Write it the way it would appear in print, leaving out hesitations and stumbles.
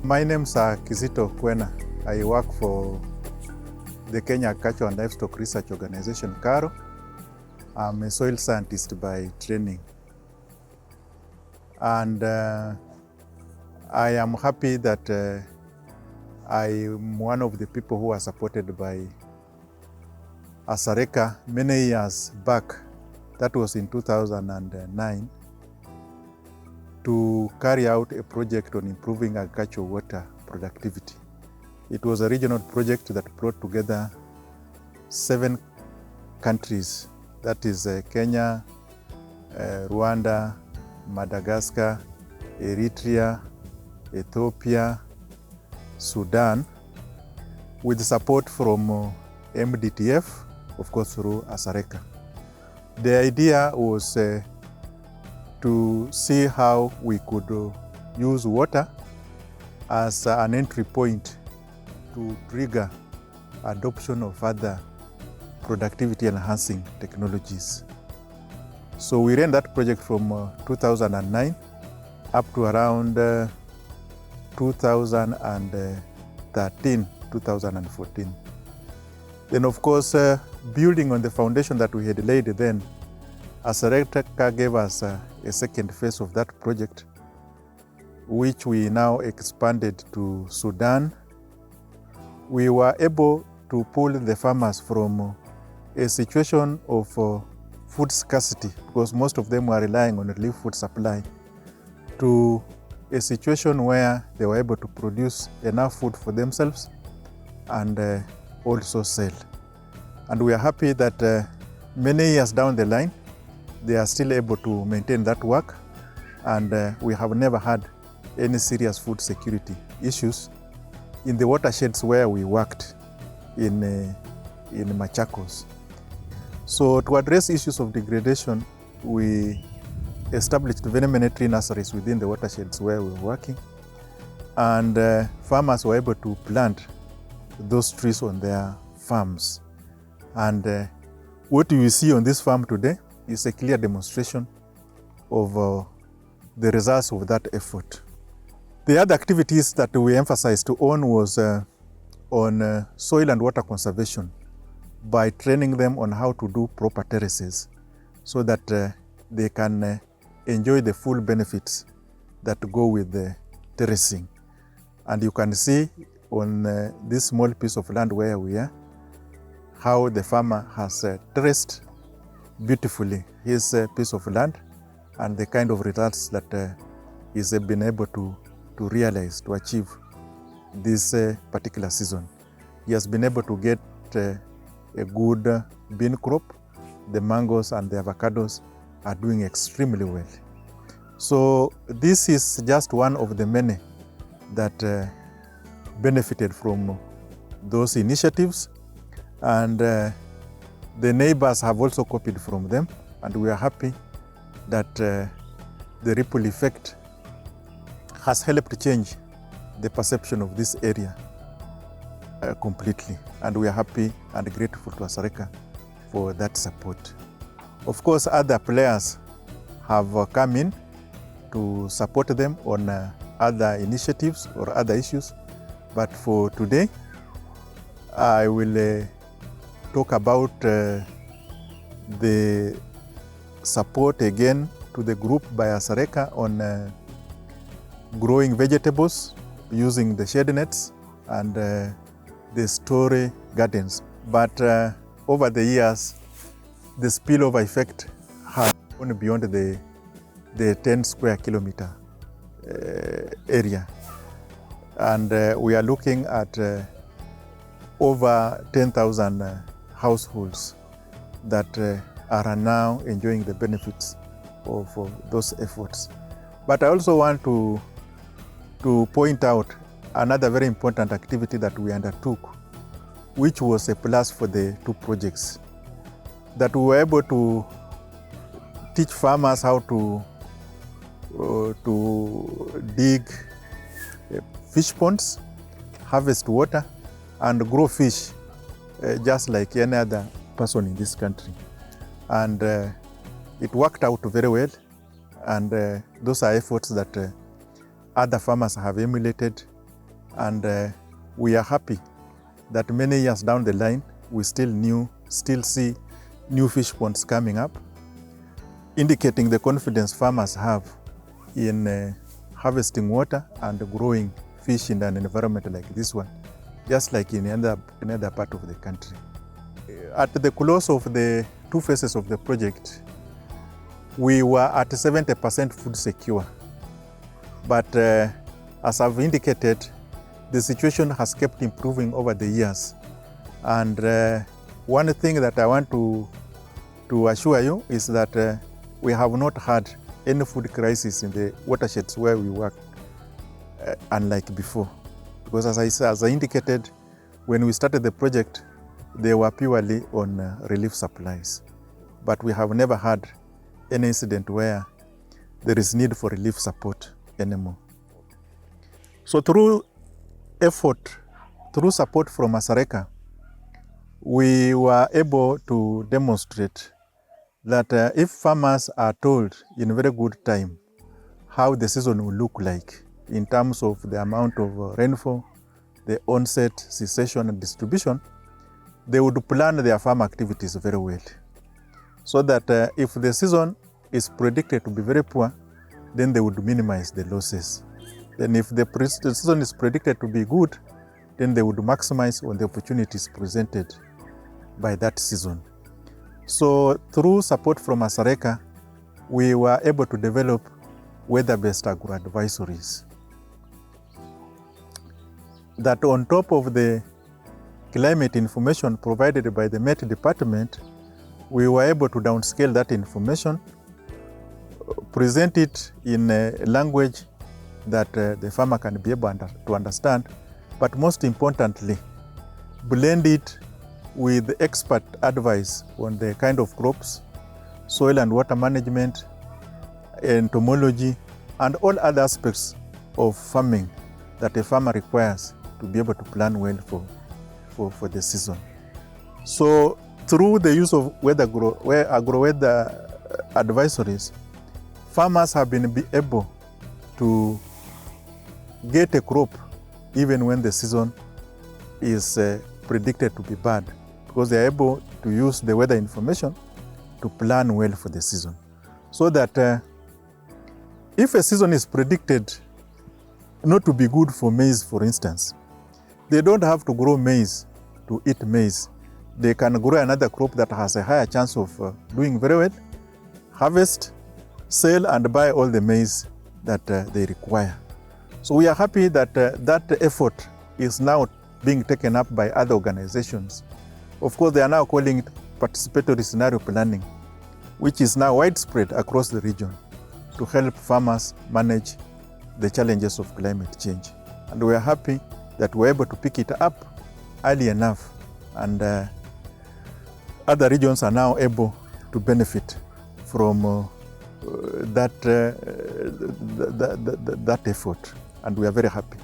My name is Kizito Kwena. I work for the Kenya Agriculture and Livestock Research Organization, KALRO. I'm a soil scientist by training. And I am happy that I am one of the people who are supported by ASARECA many years back. That was in 2009, to carry out a project on improving agricultural water productivity. It was a regional project that brought together 7 countries, that is Kenya, Rwanda, Madagascar, Eritrea, Ethiopia, Sudan, with support from MDTF, of course through ASARECA. The idea was to see how we could use water as an entry point to trigger adoption of other productivity enhancing technologies. So we ran that project from 2009 up to around 2013, 2014. Then of course, building on the foundation that we had laid then, ASARECA gave us a second phase of that project, which we now expanded to Sudan. We were able to pull the farmers from a situation of food scarcity, because most of them were relying on relief food supply, to a situation where they were able to produce enough food for themselves and also sell. And we are happy that many years down the line, they are still able to maintain that work, and we have never had any serious food security issues in the watersheds where we worked in Machakos. So to address issues of degradation, we established very many tree nurseries within the watersheds where we were working, and farmers were able to plant those trees on their farms. And what you see on this farm today is a clear demonstration of the results of that effort. The other activities that we emphasized on was on soil and water conservation, by training them on how to do proper terraces so that they can enjoy the full benefits that go with the terracing. And you can see on this small piece of land where we are, how the farmer has terraced beautifully his piece of land, and the kind of results that he's been able to realize, to achieve this particular season. He has been able to get a good bean crop. The mangoes and the avocados are doing extremely well. So this is just one of the many that benefited from those initiatives, and the neighbors have also copied from them, and we are happy that the ripple effect has helped change the perception of this area completely. And we are happy and grateful to ASARECA for that support. Of course, other players have come in to support them on other initiatives or other issues. But for today, I will talk about the support again to the group by ASARECA on growing vegetables using the shade nets and the story gardens. But over the years, the spillover effect has gone beyond the 10 square kilometer area. And we are looking at over 10,000 households that are now enjoying the benefits of those efforts. But I also want to point out another very important activity that we undertook, which was a plus for the 2 projects, that we were able to teach farmers how to dig fish ponds, harvest water, and grow fish just like any other person in this country. And it worked out very well, and those are efforts that other farmers have emulated And we are happy that many years down the line, we still see new fish ponds coming up, indicating the confidence farmers have in harvesting water and growing fish in an environment like this one, just like in another part of the country. At the close of the 2 phases of the project, we were at 70% food secure. But as I've indicated, the situation has kept improving over the years. And one thing that I want to assure you is that we have not had any food crisis in the watersheds where we work, unlike before. Because as I indicated, when we started the project, they were purely on relief supplies. But we have never had any incident where there is need for relief support anymore. So through support from ASARECA, we were able to demonstrate that if farmers are told in very good time how the season will look like in terms of the amount of rainfall, the onset, cessation, and distribution, they would plan their farm activities very well. So that if the season is predicted to be very poor, then they would minimize the losses. Then if the season is predicted to be good, then they would maximize on the opportunities presented by that season. So through support from ASARECA, we were able to develop weather-based agro-advisories that on top of the climate information provided by the Met Department, we were able to downscale that information, present it in a language that the farmer can be able to understand, but most importantly, blend it with expert advice on the kind of crops, soil and water management, entomology, and all other aspects of farming that a farmer requires to be able to plan well for the season. So through the use of agro-weather advisories, farmers have been able to get a crop even when the season is predicted to be bad, because they are able to use the weather information to plan well for the season. So that if a season is predicted not to be good for maize, for instance, they don't have to grow maize to eat maize. They can grow another crop that has a higher chance of doing very well, harvest, sell, and buy all the maize that they require. So we are happy that that effort is now being taken up by other organizations. Of course, they are now calling it participatory scenario planning, which is now widespread across the region to help farmers manage the challenges of climate change. And we are happy that we're able to pick it up early enough, and other regions are now able to benefit from that effort, and we are very happy.